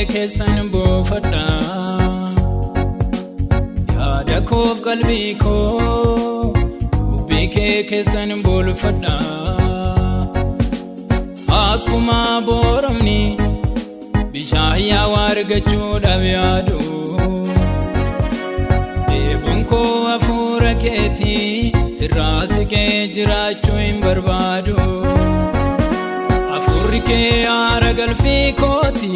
keessan buufadha yaada koof qalbii koo dubbii kee keessan bulfadha akkuma booramni bishaan yaa'aa argachuudhaaf yaadu deebuun koo hafuura keetii sirraa siqee jiraachuu hin barbaadu hafuurri kee aara galfii kooti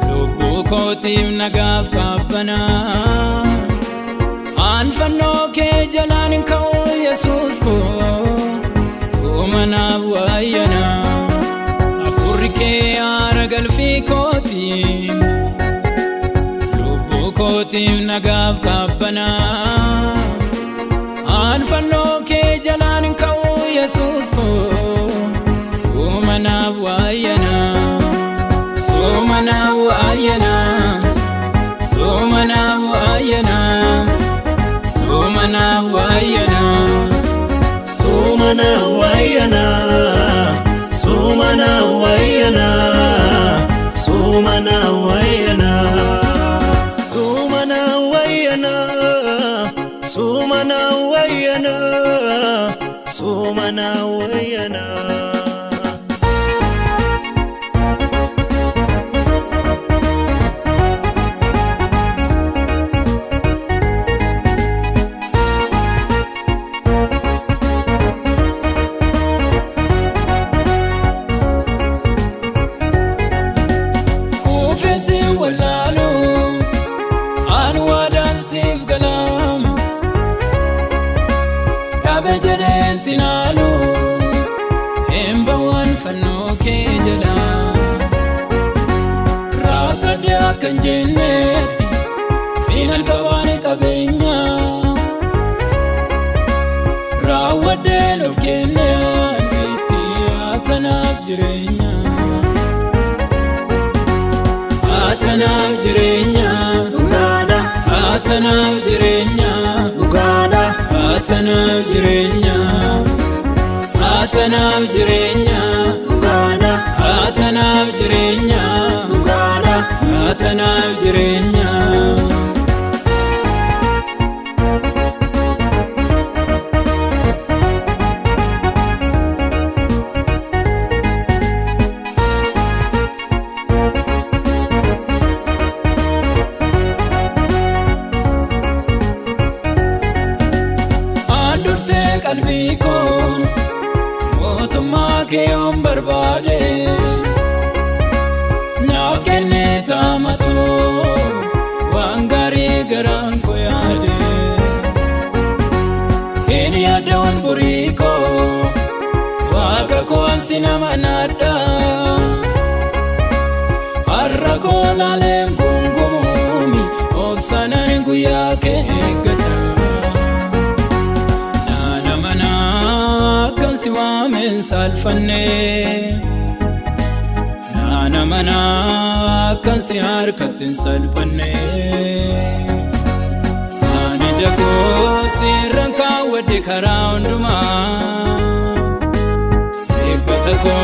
lubbuu kootiif nagaaf qaabbanaa aanfannoo kee jalaan ka'uu Yesuus koo suumanaaf waayyanaa hafuurri kee aara galfii kooti lubbuu kootiif nagaaf qaabbanaa aanfannoo kee jalaan ka'uu Yesuus koo suumanaaf waayyanaa suumanaaf waayyanaa suumanaaf waayyanaa suumanaaf waayyanaa suumanaaf waayyanaa suumanaaf waayyanaa suumanaaf waayyanaa suumanaaf waayyanaa suumanaaf waayyanaa suumanaaf waayyanaa Sinalu hemba wan fanno ke jala rakade akan jenneti sinal kawane kabenya rawade lo kenya siti atanaf jirenya ugada atanaf jirenya ugada atanaf jirenya atanaf jirenya ugada atanaf jirenya ugada atanaf jirenya andurse qalbii koo mootummaa kee yoon barbaade naaf kenne taamatoo waan gaarii garaan koo yaade hin yaadawwan burii koo waaqa koo ansi nama naadha har'a koo laaleen gungumuumi obsanaan guyyaa kee eeggata salfanne nana mana kan si harkatin salfanne ani jago sirran kaawwadde karaa hundumaa eeggata koo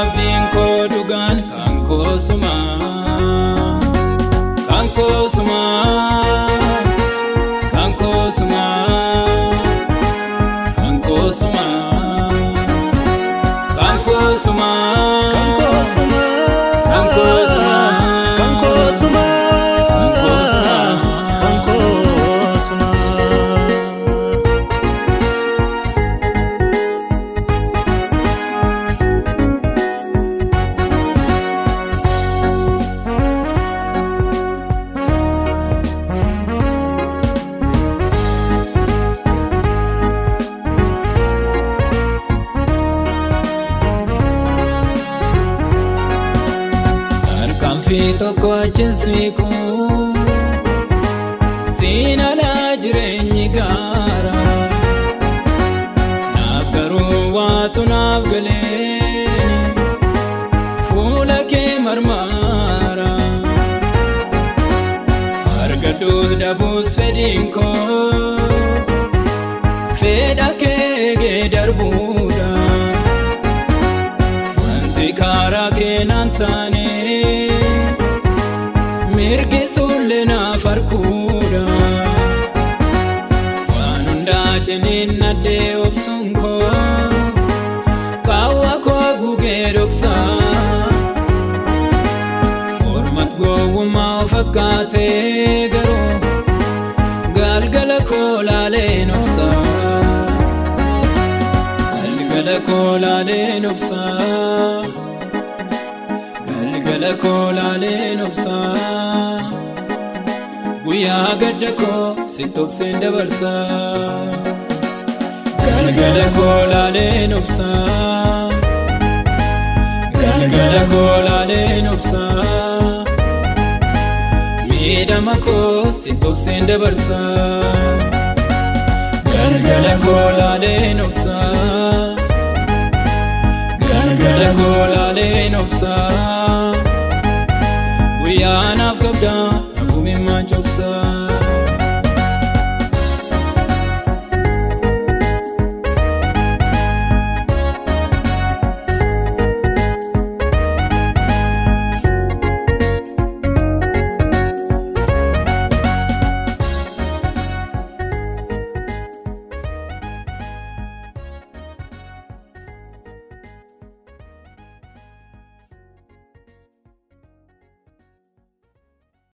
abdiin koo dhugaan kan koo sumaa kan koo sumaa kan koo sumaa kan koo sumaa tokko achinsiku sinala jireenyi gaara naaf garuu waatu naaf galeen fuula kee marmaara argadhuus dhabuus fedhiin koo fedha kee darbuudha wanti karaa kee naan taane ciniin naddee obsuun koo qaawwa koo gugee dhoksaa mormat gowwummaa fakkaatee garuu galgala koo laaleen obsaa galgala koo laaleen obsaa galgala koo laaleen obsaa guyyaa gadda koo sitti obseen dabarsaa galgala koo laaleen obsaa galgala koo laaleen obsaa miidhama koo sitti obseen dabarsaa galgala koo laaleen obsaa galgala koo laaleen obsaa guyyaa naaf qabdaa nafuun immaan cobsaa